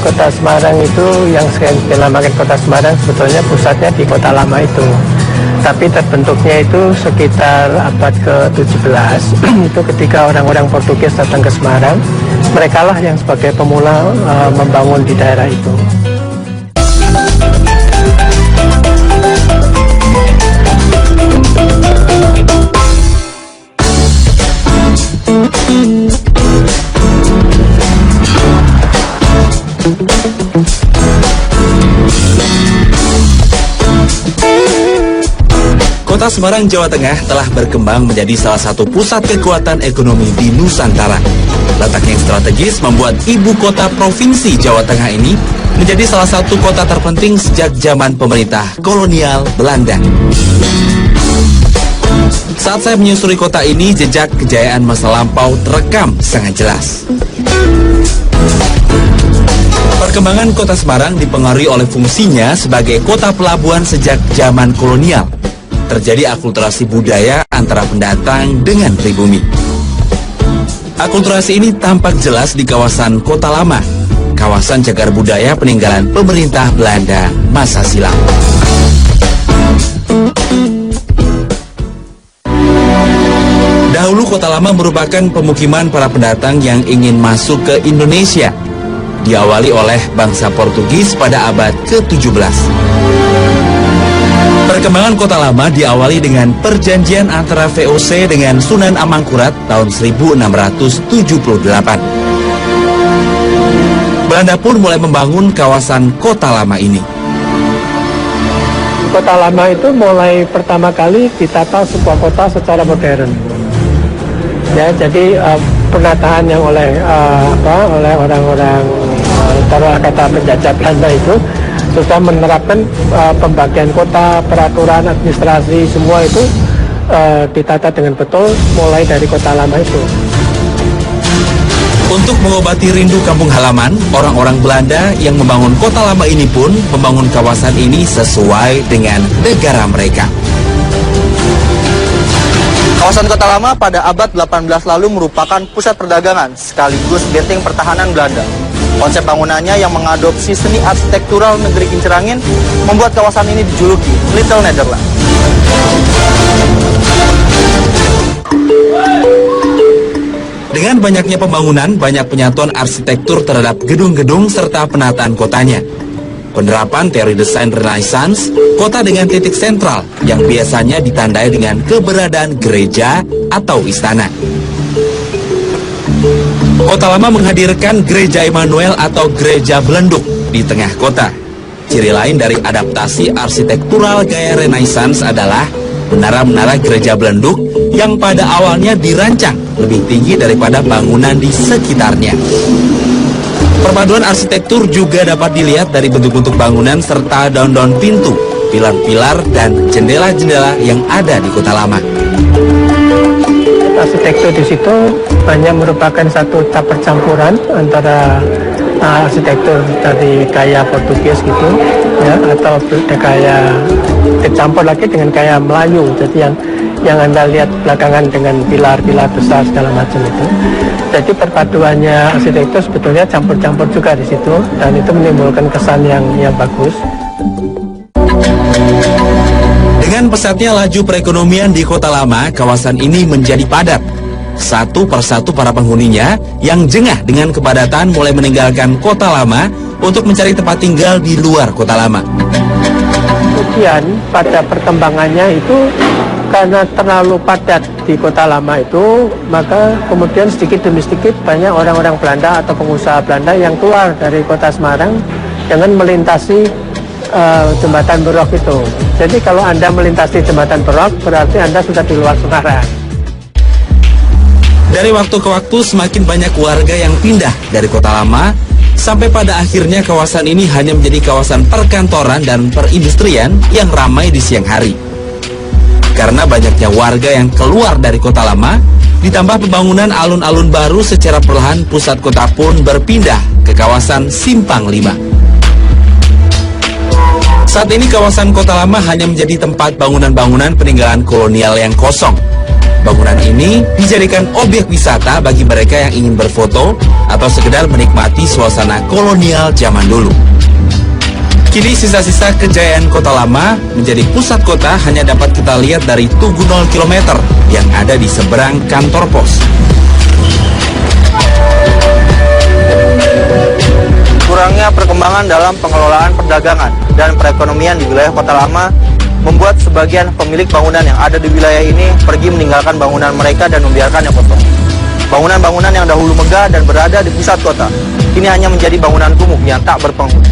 Kota Semarang itu yang sekarang dinamakan Kota Semarang sebetulnya pusatnya di Kota Lama itu. Tapi terbentuknya itu sekitar abad ke-17 itu ketika orang-orang Portugis datang ke Semarang, merekalah yang sebagai pemula membangun di daerah itu. Kota Semarang, Jawa Tengah telah berkembang menjadi salah satu pusat kekuatan ekonomi di Nusantara. Letak yang strategis membuat ibu kota provinsi Jawa Tengah ini menjadi salah satu kota terpenting sejak zaman pemerintah kolonial Belanda. Saat saya menyusuri kota ini, jejak kejayaan masa lampau terekam sangat jelas. Perkembangan Kota Semarang dipengaruhi oleh fungsinya sebagai kota pelabuhan sejak zaman kolonial. Terjadi akulturasi budaya antara pendatang dengan pribumi. Akulturasi ini tampak jelas di kawasan Kota Lama, kawasan cagar budaya peninggalan pemerintah Belanda masa silam. Dahulu Kota Lama merupakan pemukiman para pendatang yang ingin masuk ke Indonesia. Diawali oleh bangsa Portugis pada abad ke-17. Perkembangan Kota Lama diawali dengan perjanjian antara VOC dengan Sunan Amangkurat tahun 1678. Belanda pun mulai membangun kawasan Kota Lama ini. Kota Lama itu mulai pertama kali ditata sebuah kota secara modern. Ya, jadi penataan yang oleh orang-orang taruh kata penjajah Belanda itu sudah menerapkan pembagian kota, peraturan administrasi, semua itu ditata dengan betul mulai dari Kota Lama itu. Untuk mengobati rindu kampung halaman, orang-orang Belanda yang membangun Kota Lama ini pun membangun kawasan ini sesuai dengan negara mereka. Kawasan Kota Lama pada abad 18 lalu merupakan pusat perdagangan sekaligus benteng pertahanan Belanda. Konsep bangunannya yang mengadopsi seni arsitektural negeri kincir angin membuat kawasan ini dijuluki Little Netherlands. Dengan banyaknya pembangunan, banyak penyatuan arsitektur terhadap gedung-gedung serta penataan kotanya. Penerapan teori desain Renaissance, kota dengan titik sentral yang biasanya ditandai dengan keberadaan gereja atau istana. Kota Lama menghadirkan Gereja Immanuel atau Gereja Belenduk di tengah kota. Ciri lain dari adaptasi arsitektural gaya Renaissance adalah menara-menara Gereja Belenduk yang pada awalnya dirancang lebih tinggi daripada bangunan di sekitarnya. Perpaduan arsitektur juga dapat dilihat dari bentuk-bentuk bangunan serta daun-daun pintu, pilar-pilar, dan jendela-jendela yang ada di Kota Lama. Arsitektur di situ hanya merupakan satu percampuran antara arsitektur dari gaya Portugis gitu, ya, atau gaya dicampur lagi dengan gaya Melayu. Jadi yang Anda lihat belakangan dengan pilar-pilar besar segala macam itu. Jadi perpaduannya arsitektur sebetulnya campur-campur juga di situ, dan itu menimbulkan kesan yang bagus. Dengan pesatnya laju perekonomian di Kota Lama, kawasan ini menjadi padat. Satu persatu para penghuninya yang jengah dengan kepadatan mulai meninggalkan Kota Lama untuk mencari tempat tinggal di luar Kota Lama. Kemudian pada perkembangannya itu karena terlalu padat di Kota Lama itu, maka kemudian sedikit demi sedikit banyak orang-orang Belanda atau pengusaha Belanda yang keluar dari Kota Semarang dengan melintasi jembatan Berok itu. Jadi kalau Anda melintasi jembatan Berok, berarti Anda sudah di luar Semarang. Dari waktu ke waktu semakin banyak warga yang pindah dari Kota Lama, sampai pada akhirnya kawasan ini hanya menjadi kawasan perkantoran dan perindustrian yang ramai di siang hari. Karena banyaknya warga yang keluar dari Kota Lama, ditambah pembangunan alun-alun baru, secara perlahan pusat kota pun berpindah ke kawasan Simpang 5. Saat ini kawasan Kota Lama hanya menjadi tempat bangunan-bangunan peninggalan kolonial yang kosong. Bangunan ini dijadikan objek wisata bagi mereka yang ingin berfoto atau sekedar menikmati suasana kolonial zaman dulu. Kini sisa-sisa kejayaan kota lama menjadi pusat kota hanya dapat kita lihat dari Tugu 0 km yang ada di seberang kantor pos. Kurangnya perkembangan dalam pengelolaan perdagangan dan perekonomian di wilayah kota lama membuat sebagian pemilik bangunan yang ada di wilayah ini pergi meninggalkan bangunan mereka dan membiarkannya kosong. Bangunan-bangunan yang dahulu megah dan berada di pusat kota, kini hanya menjadi bangunan kumuh yang tak berpenghuni.